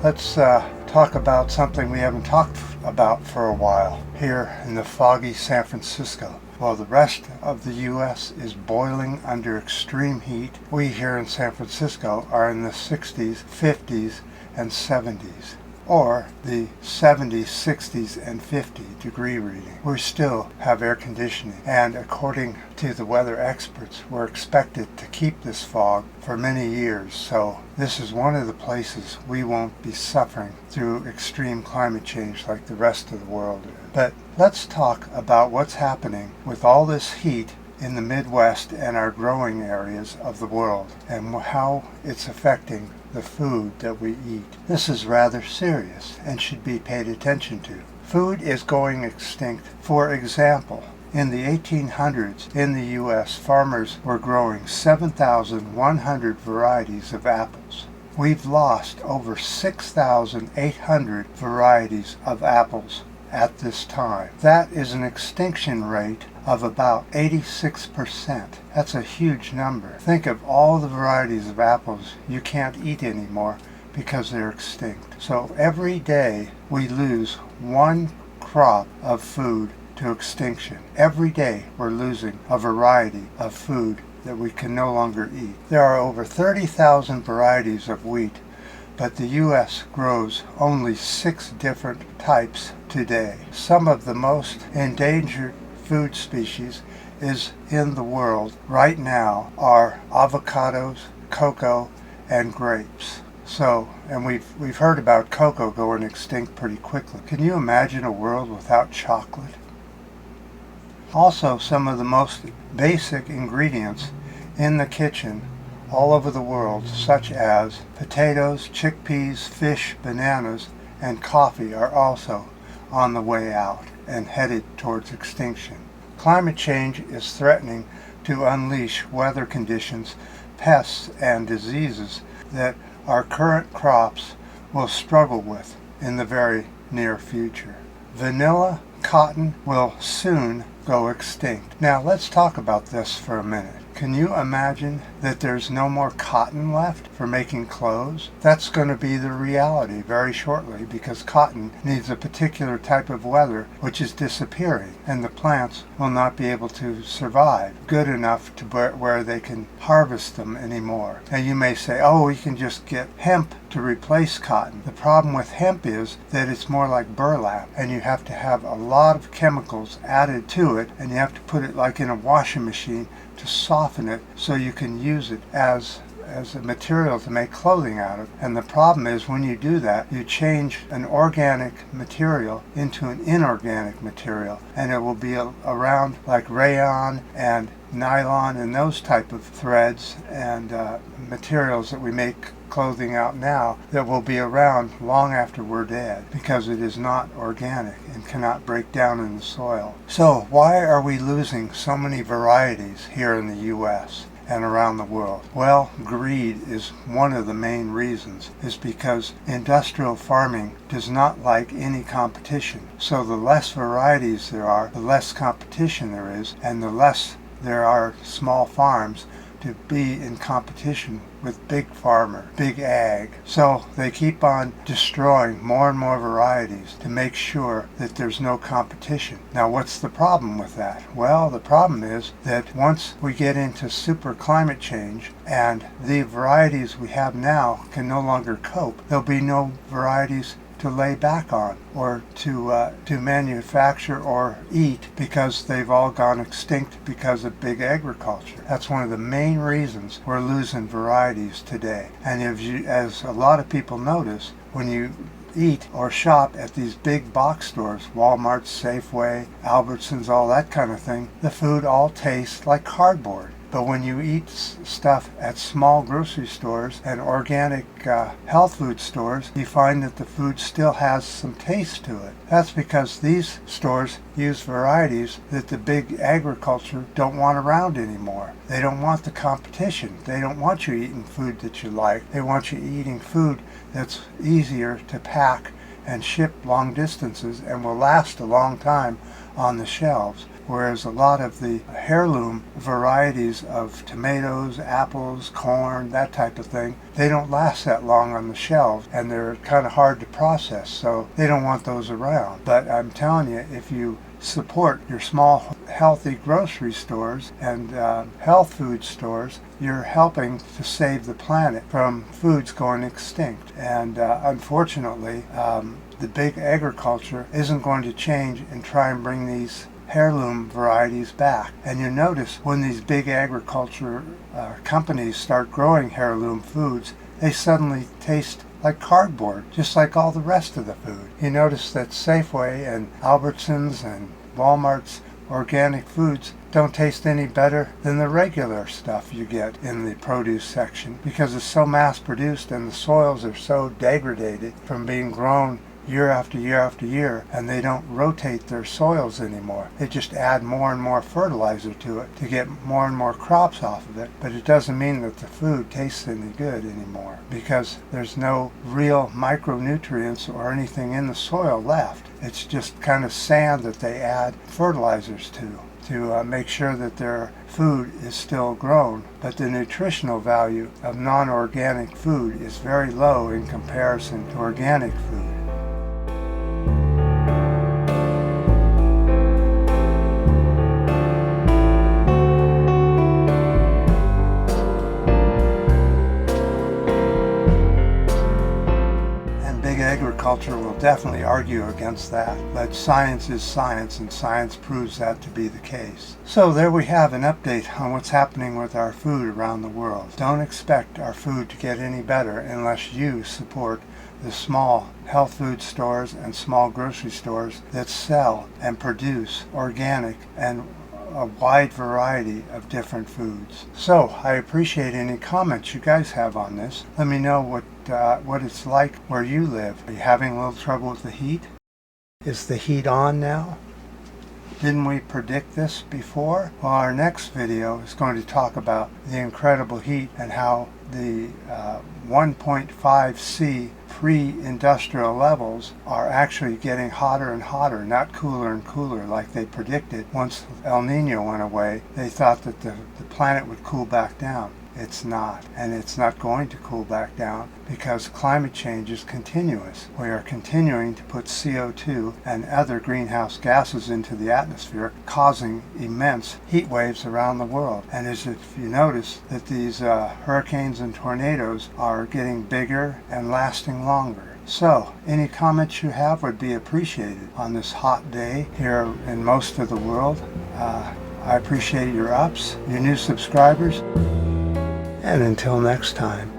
Let's talk about something we haven't talked about for a while here in the foggy San Francisco. While the rest of the U.S. is boiling under extreme heat, we here in San Francisco are in the 60s, 50s, and 70s. Or the 70s, 60s, and 50 degree reading. We still have air conditioning, and according to the weather experts, we're expected to keep this fog for many years, so this is one of the places we won't be suffering through extreme climate change like the rest of the world is. But let's talk about what's happening with all this heat in the Midwest and our growing areas of the world, and how it's affecting the food that we eat. This is rather serious and should be paid attention to. Food is going extinct. For example, in the 1800s in the U.S., farmers were growing 7,100 varieties of apples. We've lost over 6,800 varieties of apples at this time. That is an extinction rate of about 86%. That's a huge number. Think of all the varieties of apples you can't eat anymore because they're extinct. So every day we lose one crop of food to extinction. Every day we're losing a variety of food that we can no longer eat. There are over 30,000 varieties of wheat, but the U.S. grows only 6 different types today. Some of the most endangered food species is in the world right now are avocados, cocoa, and grapes. And we've heard about cocoa going extinct pretty quickly. Can you imagine a world without chocolate? Also, some of the most basic ingredients in the kitchen all over the world, such as potatoes, chickpeas, fish, bananas, and coffee, are also on the way out and headed towards extinction. Climate change is threatening to unleash weather conditions, pests, and diseases that our current crops will struggle with in the very near future. Vanilla cotton will soon go extinct. Now let's talk about this for a minute. Can you imagine that there's no more cotton left for making clothes? That's going to be the reality very shortly, because cotton needs a particular type of weather which is disappearing, and the plants will not be able to survive good enough to where they can harvest them anymore. And you may say, oh, we can just get hemp to replace cotton. The problem with hemp is that it's more like burlap, and you have to have a lot of chemicals added to it, and you have to put it like in a washing machine to soften it so you can use it as a material to make clothing out of. And the problem is when you do that, you change an organic material into an inorganic material, and it will be around like rayon and nylon and those type of threads and materials that we make clothing out now that will be around long after we're dead, because it is not organic and cannot break down in the soil. So why are we losing so many varieties here in the U.S. and around the world? Well, greed is one of the main reasons, is because industrial farming does not like any competition. So the less varieties there are, the less competition there is, and the less there are small farms to be in competition with big farmer, big ag. So they keep on destroying more and more varieties to make sure that there's no competition. Now what's the problem with that? Well, the problem is that once we get into super climate change and the varieties we have now can no longer cope, there'll be no varieties to lay back on or to manufacture or eat, because they've all gone extinct because of big agriculture. That's one of the main reasons we're losing varieties today. And as a lot of people notice, when you eat or shop at these big box stores, Walmart, Safeway, Albertsons, all that kind of thing, the food all tastes like cardboard. But when you eat stuff at small grocery stores and organic health food stores, you find that the food still has some taste to it. That's because these stores use varieties that the big agriculture don't want around anymore. They don't want the competition. They don't want you eating food that you like. They want you eating food that's easier to pack and shipped long distances and will last a long time on the shelves. Whereas a lot of the heirloom varieties of tomatoes, apples, corn, that type of thing, they don't last that long on the shelves, and they're kind of hard to process, so they don't want those around. But I'm telling you, if you support your small healthy grocery stores and health food stores, you're helping to save the planet from foods going extinct. And unfortunately, the big agriculture isn't going to change and try and bring these heirloom varieties back. And you notice when these big agriculture companies start growing heirloom foods, they suddenly taste like cardboard, just like all the rest of the food. You notice that Safeway and Albertsons and Walmart's organic foods don't taste any better than the regular stuff you get in the produce section, because it's so mass produced and the soils are so degraded from being grown year after year after year, and they don't rotate their soils anymore. They just add more and more fertilizer to it to get more and more crops off of it, but it doesn't mean that the food tastes any good anymore, because there's no real micronutrients or anything in the soil left. It's just kind of sand that they add fertilizers to make sure that their food is still grown, but the nutritional value of non-organic food is very low in comparison to organic food. Agriculture will definitely argue against that, but science is science, and science proves that to be the case. So there we have an update on what's happening with our food around the world. Don't expect our food to get any better unless you support the small health food stores and small grocery stores that sell and produce organic and a wide variety of different foods. So I appreciate any comments you guys have on this. Let me know what it's like where you live. Are you having a little trouble with the heat? Is the heat on now? Didn't we predict this before? Well, our next video is going to talk about the incredible heat and how the 1.5C pre-industrial levels are actually getting hotter and hotter, not cooler and cooler like they predicted. Once El Nino went away, they thought that the planet would cool back down. It's not, and it's not going to cool back down because climate change is continuous. We are continuing to put CO2 and other greenhouse gases into the atmosphere, causing immense heat waves around the world. And as if you notice that these hurricanes and tornadoes are getting bigger and lasting longer. So, any comments you have would be appreciated on this hot day here in most of the world. I appreciate your ups, your new subscribers. And until next time.